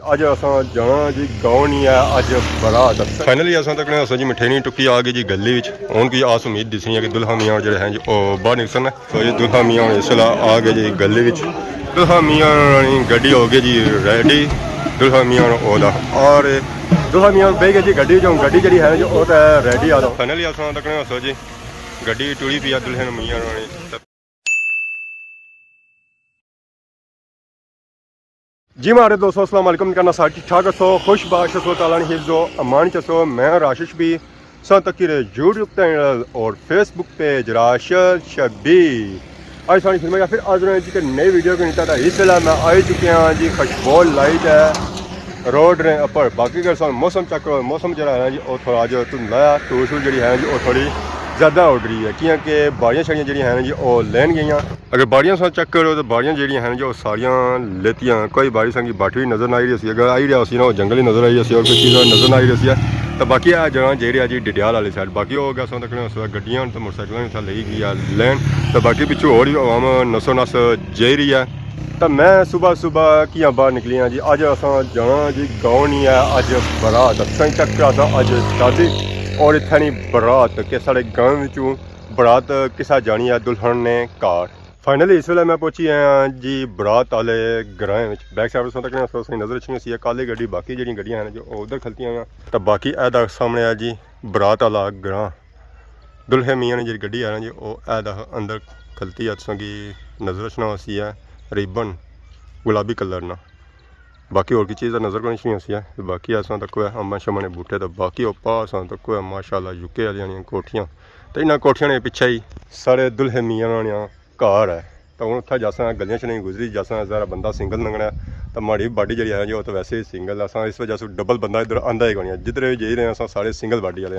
अज असां जाना जी गाँव नहीं है अज बरात फाइनली असां तक असां जी मिठे टुक्की आ गई जी गली हूँ की आस उम्मीद दिसनी है कि दुल्हा मियाँ जो है जी बाहर निकलन तो जी दुल्हा मियाँ इस वेला आ गए जी गली दुल्हा मियाँ गड्डी हो गई जी रेडी दुल्हा मियाँ और दुल्हा मियाँ बह गए जी गड्डी गड्डी जी है जी वो रेडी आ जाओ फाइनली असां तक असां जी गड्डी टुड़ी पी दुल्हन मियाँ जी मारे दोस्तों अस्सलाम वालेकुम करना साथ ठीक ठाक सो खुश बाश ताला हिफ्ज़ो अमान चसो मैं राशिद भी तक यूट्यूब चैनल और फेसबुक पेज राशिद शबीर आज सारी फिल्म या फिर आज जी नई वीडियो के नीचा था इस वेला मैं आ चुके हैं जी खशबोल लाइट है रोड ने अपर बाकी कर मौसम चेक करो मौसम जरा है जी और थोड़ा जो धुंधला है धूल शूल जी है जी और थोड़ी ज़्यादा उड़ रही है क्योंकि बाड़ियाँ शाड़ियाँ जी हैं जी और लैन गई अगर बाड़ियाँ सा चेक करो तो बाड़ियाँ जी हैं जो सारियाँ लेतियाँ कोई बाड़ी संगी बाठी भी नज़र ना आई रही सी अगर आई रहा सी ना जंगल ही नज़र आई रही सी और कोई चीज़ नज़र ना आई रही है तो बाकी आ जगह जी रहा जी डडियाल वाली साइड बाकी हो गया तक गड्डियाँ तो मोटरसाइकिल इतना ले गई लैन तो बाकी पिछू और आवाम नसो नस जाई रही है तो मैं सुबह सुबह किया बाहर निकली हाँ जी अज असां जाना जी गाँव नहीं है अज बरात असां चेक करा था अज शादी और इतनी बरात के साढ़े गाँव बरात किसा जानी है दुल्हन ने कार फाइनली इस वेले मैं पहुंची हाँ जी बरात वाले ग्रां बैक साइड तक नज़र अच्छी सी काली गड्डी बाकी जी गड्डियां हैं जो उधर खलती हैं तो बाकी ऐदा सामने है जी बरात वाला ग्रां दुल्हे मियाँ ने जी गड्डी है ना जी वो ऐदा अंदर खलती है तुसा की नज़र अच्छना सी है रिबन गुलाबी कलर ना बाकी और की चीज़ नज़र को नहीं सी है बाकी असां तक है अम्मा शम्मा ने बूटे तो बाकी उपा असां तक है माशाल्लाह यूके वाली कोठियाँ तो इन्होंने कोठियां ने पिछे ही सारे दुल्हे मियाँ घर है तो हूँ उत्थे जासा गलियां च नहीं गुजरी जासा ज़रा बंदा सिंगल लंघना तो माड़ी बाडी जी है जो तो वैसे ही सिंगल असा इस वजह से डबल बंदा इधर आंदा ही कोनी जिधर भी जाई रहे हैं सारे सिंगल बाडी वाले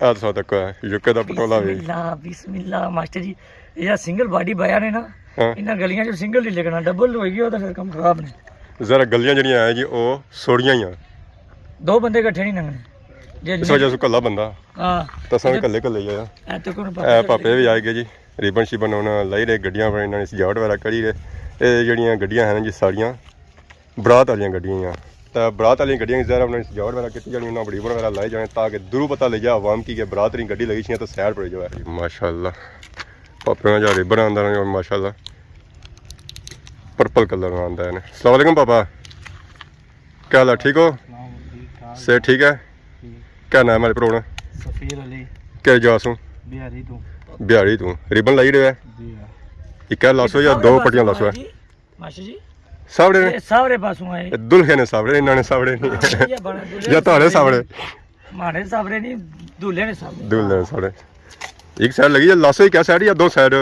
असां तक है यूके का पटोला भी बिस्मिल्लाह मास्टर जी ये सिंगल बाडी बया ने ना इन्हां गलियां च सिंगल ही लगना डबल होएगी तो फिर काम खराब ने जरा गलियां जड़ियां है जी वो सोड़ियां ही दो बंदे इकट्ठे नहीं लंघने इस वजह से कल्ला बंदा तो असां कल्ले कल्ले ही आया पापे भी आए गए जी रिबन शिबन उन्हें लाई रहे गड्डियां पर इन्होंने सजावट वगैरह करी रहे ये जड़ियाँ गड्डियां हैं जी सारियां बरात वाली गड्डियां तो बरात वाली गड्डियां जरा उन्होंने सजावट वगैरह की जानी उन्होंने रिबन वगैरह लाई जाए ताकि दूर पता लग जाए आवाम की बरात वाली गड्डी लगी तो सैर पड़ जाए माशाल्लाह पापे में जो रिबन आंदा माशाल्लाह पर्पल कलर में आंदा है अस्सलाम वालेकुम पापा क्या हाल है ठीक हो से ठीक है क्या नाम है प्रोना सफीर अली क्या जासू बिहारी तू रिबन लाई रहे एक लासो या दो पट्टियां लासो है मास्टर जी सावड़े ने सावड़े पासों आए दुल्हे ने सावड़े इन्होंने सावड़े नहीं या तारे सावड़े मारे सावड़े नहीं दूल्हे ने सावड़े एक साइड लगी है लासो ही क्या साइड या दो साइड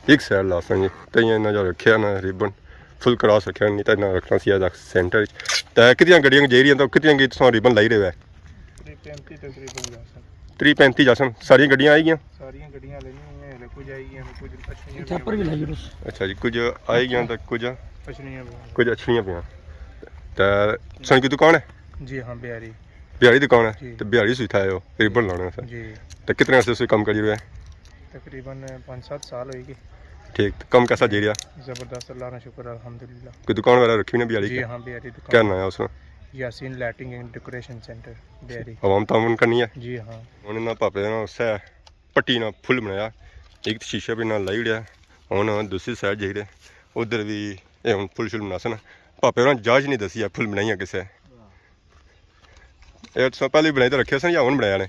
एक साइड लासो जी तो इन्हें जो रखे ना रिबन फुल क्रॉस रखे नहीं तो इन्हें रखना सी सेंटर तो कितनी गड्डियां जा रही तो कितनी रिबन लाई रहे 335 जासन सारी गड्डियां आई अच्छा जी कुछ आई गई तो कुछ अच्छी पे तो सन की दुकान है जी हाँ बिहारी दुकान है तो बिहारी सुई था रिबन लाने जी तो कितने अर्से से काम करी हुए तकरीबन 5-7 साल होगी ठीक तो कम कैसा जी रहा जबरदस्त अल्लाह का शुक्र अल्हम्दुलिल्लाह कोई दुकान वगैरह रखी हुई बिहारी जी हाँ बिहारी दुकान क्या नाम है उसमें Yasin lighting and decoration centre Bihari आवाम तामन करनी है जी हाँ उन्हें ना पापे ना उससे पट्टी ना फुल बनाया एक शीशा भी ना लाई उड़िया हूँ दूसरी साइड जाई रहे उधर भी ये हूँ फुल शुल बना सन पापे उन्हें जांच नहीं दसी है फुल बनाई किसे पहले बनाई तो रखे सन या हूँ बनाया ने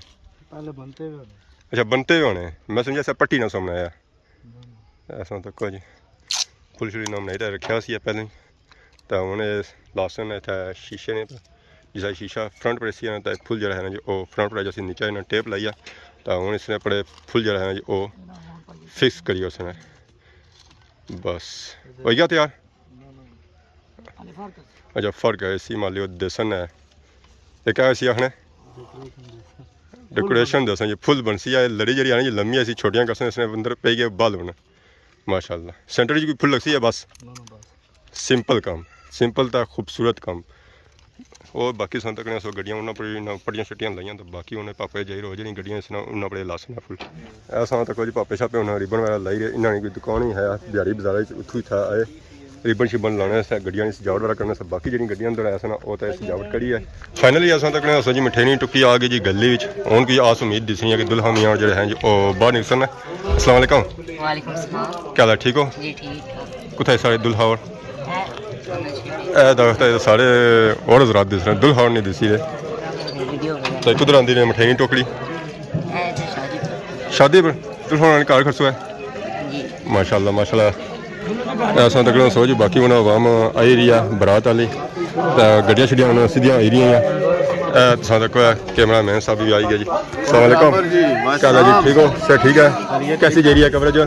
पहले बनते हुए अच्छा बनते हुए होने मैं समझा ऐसा पट्टी ना सो बनाया ऐसा तक जी फुल शुल ना बनाई तो रखा सी पहले तो उन्हें लास्ट ने था शीशे ने जिस शीशा फ्रंट पर सी तो फुल जरा है ना जी वो फ्रंट पर जैसे नीचे इन्हें टेप लाइया तो हूँ इसने अपने फुल जरा है ना जी वो फिक्स करिए उसने बस हो गया तैयार अच्छा फ़र्क है इसी मान लियो देसन है ये क्या सी आखने डेकोरेशन दसन जी फुल बन सी है लड़ी जड़ी आनी जी लम्बी ऐसी छोटियां कसन इसने अंदर पे गए बाल बना माशाल्लाह सेंटर जी फुल लग सी है बस सिंपल काम सिंपल था खूबसूरत काम और बाकी सन तक सो गड्डियां उन्होंने पर पट्टियां शट्टियां लाइया तो बाकी उन्हें पापे जाई रोज नहीं गड्डियां उन्होंने बड़े लासना फुल ऐसा तक जी पापे छापे उन्हें रिबन वगैरह लाई रहे इन्होंने कोई दुकान ही है बिहारी बाजार उतू ही था आए रिबन शिबन लाने गड्डियां की सजावट वगैरह करने बाकी जी गड्डियां अंदर आया सन वो तो सजावट करी है। फाइनली अस तकने जी मठेनी टुक्की आ गई जी गली हूँ की आस उम्मीद दिसनी है कि दुल्हा मियाँ जो हैं जी बाहर निकलना। अस्सलाम वालेकुम। वालेकुम सलाम। क्या हाल ठीक हो जी ठीक। कुछ सारे दुल्हा और दरख्त सारे और हजरात दिस रहे दुल्हा और नहीं दिसी रहे तो कुदर आती ने मठेनी टोकरी शादी पर दुल्हा घर खर्चो है माशाल्लाह माशाल्लाह। ऐसा तकड़ा सो जी बाकी उन्हें आवाम आई रही है बरात वाली तो गड्डियां शड्डियां उन्हें सीधियां आई रही हैं। तुसा देखो कैमरा मैन साहब भी आई गए जी। अस्सलाम वालेकुम। क्या हाल है जी ठीक हो सर ठीक है कैसी जा रही है कवरेज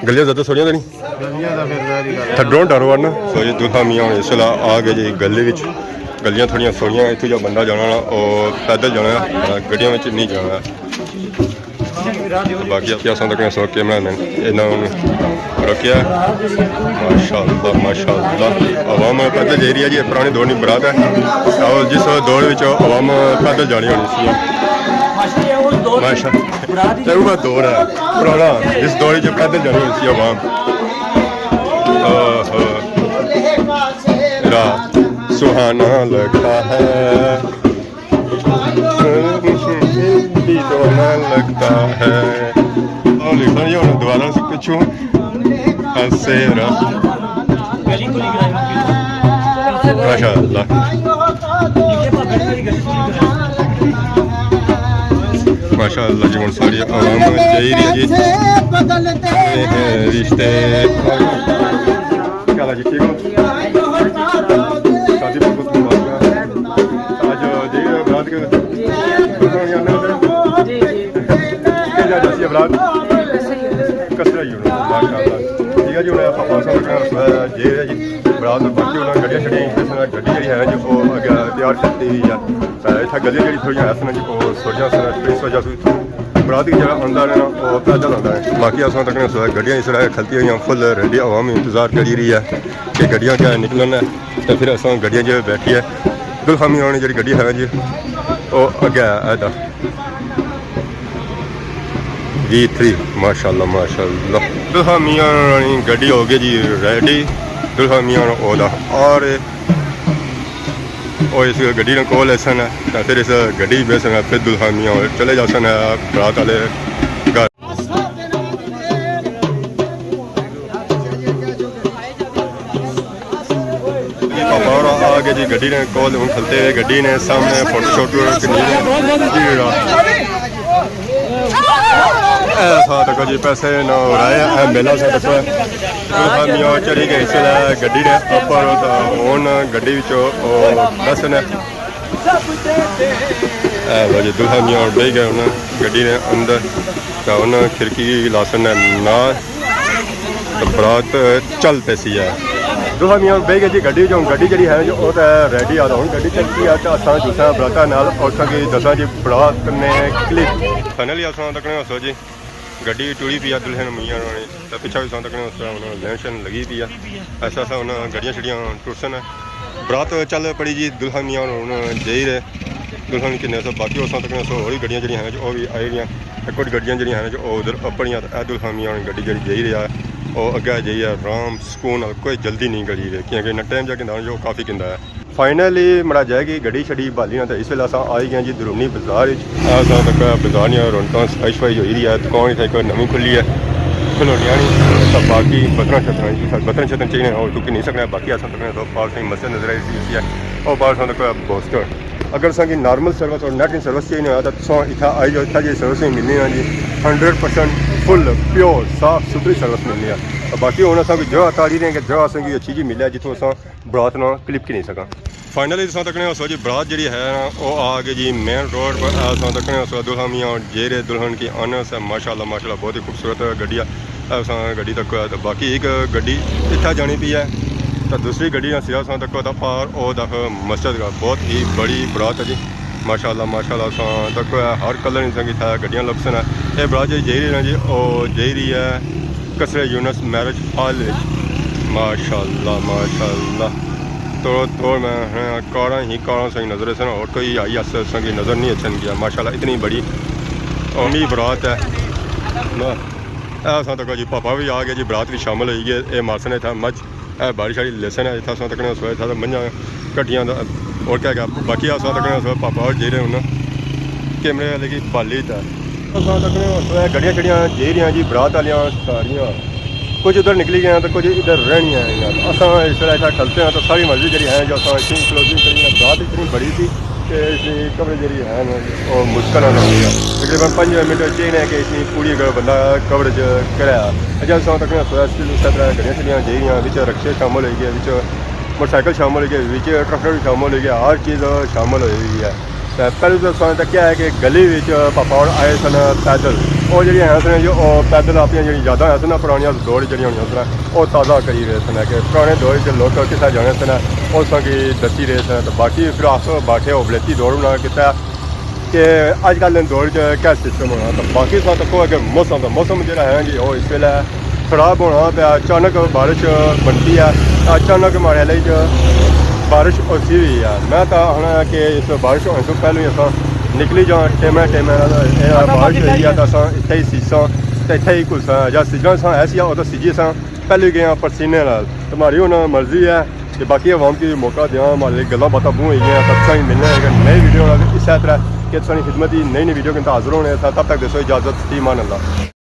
गलियां ज़्यादा सोड़ियां तो नहीं थड्डों डरो ना सो जी दुल्हा मियाँ इस वेला आ गए जी गली गलियां थोड़ियां सोड़ियां इतों जो बंदा जाना और पैदल जाना गड्डियां में नहीं जाना बाकी अस सो कैमरा मैन इन्होंने रखिया माशाअल्लाह माशाअल्लाह। अवाम पैदल जा रही है जी पुरानी दौड़ नहीं बरात है और जिस दौड़ में अवाम पैदल जानी होनी सी माशा दौड़ है पुराना जिस दौड़ में पैदल जानी होनी सी अवाम सुहाना लगता है दोना लगता है और लिखा ये दोबारा से कुछ माशाअल्लाह माशाअल्लाह जी सारी आवाम चाहिए जी रिश्ते क्या जी ठीक हो शादी बहुत आज देखिए बरात के कसरा ही होना माशाअल्लाह ठीक है जी उन्हें जे है जी बरात बाकी उन्हें गड्डियां शड्डियां गड्डी जी है जो अगर तैयार करती हुई है इतना गलियां जी थोड़ी ऐसा जी सोचा सन इस वजह से बरात की जगह आंदा है ना वो पैदल आता है बाकी अस तक गड्डियां इस खलती हुई फुल रेडी आवाम इंतजार करी रही है कि गड्डियां क्या निकलन तो फिर अस गड्डियां जो बैठी है दुल्हा मियाँ जी गड्डी है जी वो अगे है V3 माशाअल्लाह माशाअल्लाह। दुल्हा मियाँ गड्डी हो गई जी रेडी दुल्हा मियाँ ओदा और इस गड्डी ने कोल सन तो फिर इस गड्डी बेसन फिर दुल्हा मियाँ चले जा सन बरात वाले घर। और आगे जी गड्डी ने कोल हूँ खलते हुए गड्डी ने सामने फोटो शोटो ऐसा जी पैसे न उड़ाए मेला से दुल्हा चढ़ी गई इस गड्डी ने अपर हूँ गड्डी बस ने जी दुल्हा मियाँ बह गए उन्हें गड्डी ने अंदर तो उन्हें खिड़की लासन ना बरात चल पैसी है दुल्हा मियाँ बह गए जी गड्डी जो गड्डी जी है जो रेडी आ रहा हूँ गड्डी चलती है तो असा दूसरा बराता नाल और दसा जी बरात ने क्लिप फाइनली अस तकने हसो जी गड्डी टुरी पी है दुल्हन मियाँ तो पिछा भी तकने उन्होंने लैन शैन लगी पी है ऐसा ऐसा उन्हें गड्डियाँ शड्डियाँ टुरसन बरात चल पड़ी जी दुल्हा मियाँ हूँ जाई रहे दुल्हन किन्ने सो बाकी उस तकने सो होर गड्डियाँ जी हैं जो भी आई रही कुछ गड्डियाँ जी हैं जो उधर अपनियाँ तो दुल्हा मियाँ गड्डी जी जाई रहा है और अगे जाइए आराम सुकून कोई जल्दी नहीं गली रहे क्योंकि इन्ना टाइम जाके जो काफ़ी किंदा है। फाइनली मरा जाएगी गड्डी शड्डी बाली तो इस वेले अस आई गए जी दरूनी बाजार तक बाजार नहीं रौनक सफाई शफाई होई रही है दुकान इतने एक नवी खुली है खलोनिया नहीं तो बाकी बतन शतन चाहिए और चुकी नहीं सकना बाकी अस तक पाल सिंह मस्जिद नजर आई सी है और पाल तक बोस्टर अगर असें नॉर्मल सर्विस और नेट सर्विस चाहिए होया तो इतना आई जाओ इतना जी सर्विस मिलनी है जी 100% फुल प्योर साफ सुथरी सर्विस मिलनी है बाकी हूँ अस जगह तारी रहे कि जगह असेंगी अच्छी जी मिले जितों अस बरात ना क्लिप की नहीं सका। फाइनली तुम तकने सो जी बरात जी है ना वो आ गई जी मेन रोड पर तुम तकने सो दुल्हा मियाँ जेरे दुल्हन की आनस है माशाल्लाह माशाल्लाह बहुत ही खूबसूरत गड्डी है गड्डी तक तो बाकी एक गड्डी इतना जानी पी है तो दूसरी गड्डी सिया तक पार ओ तक मस्जिद का बहुत ही बड़ी बरात है जी माशाल्लाह माशाल्लाह तक हर कलर नहीं संगी था गड्डियाँ लपसन है ये बरात जी जाई रही जी और जाई रही है कसरे यूनस मैरिज हॉल माशाल्लाह माशाल्लाह तोड़ में कारा ही कारा संग नजर सन और कोई आई अस नज़र नहीं अच्छा गया माशाल्लाह इतनी बड़ी ओनी बरात है असां तक जी पापा भी आ गया जी बरात भी शामिल हुई है ये मारसन था मझ बारिश शाड़ी लेसन है इतना असां तक सोए था मंझा कट्टियां और क्या बाकी असां तक सोए पापा और जे रहे हूँ कैमरे वाले की बाली था असां तक सोए गड्डियां छड़ियां जे रही जी बरात वालियां सारियां कुछ उधर निकली गए तो कुछ इधर रहनियाँ हैं असां इस तरह ऐसा चलते हैं तो सारी मर्जी जी है जो असां इतनी क्लोजिंग करी बरात इतनी बड़ी थी कि इसकी कवरेज जी है वो मुश्किल होना होगा तकरीबन 5 मिनट चाहिए कि इतनी पूरी बंदा कवरेज कराया अजय असां तक सोया इस तरह गड्डियां छड़ियां जे रही बिच रक्शे शामिल हो गए बिच मोटरसाइकिल शामिल हो गए बिच ट्रैक्टर भी शामिल हो गया हर चीज़ शामिल हो गई है पहले तो असां तक क्या है कि गली विच पापा और आए सन पैदल और जी है सन जो पैदल अपन जी यादा है सन पुरानियां दौड़ जी होनी सन वो ताज़ा करी रहे सन कि पुराने दौर च लोग कितना जाने सन उस की दसी रहे सन तो बाकी फिर अस बाठे ओबलेती दौड़ बना किया कि अजकल दौड़ च क्या सिस्टम होना तो बाकी अस तको अगर मौसम जो है जी वो इस वेले खराब होना पाया अचानक बारिश बनती है अचानक हमारे लिए बारिश उसी हुई है मैं तो आना कि इस बारिश होने से पहले ही अस निकली जाओ टेमें बारिश हुई है तो अस इतने ही सीसा तो इतने ही कुछ या सीजा ऐसी तो सीजी अस पहले गए पसीने तो हमारी हूँ मर्जी है कि बाकी अवाम की मौका दें हमारे गल्लां बातें बूह हुई हैं तब तक मिलने नई वीडियो इस तरह कि सारी खिदमत की नई वीडियो के हाजिर होने तब तक दसो इजाज़त ईमान अल्लाह।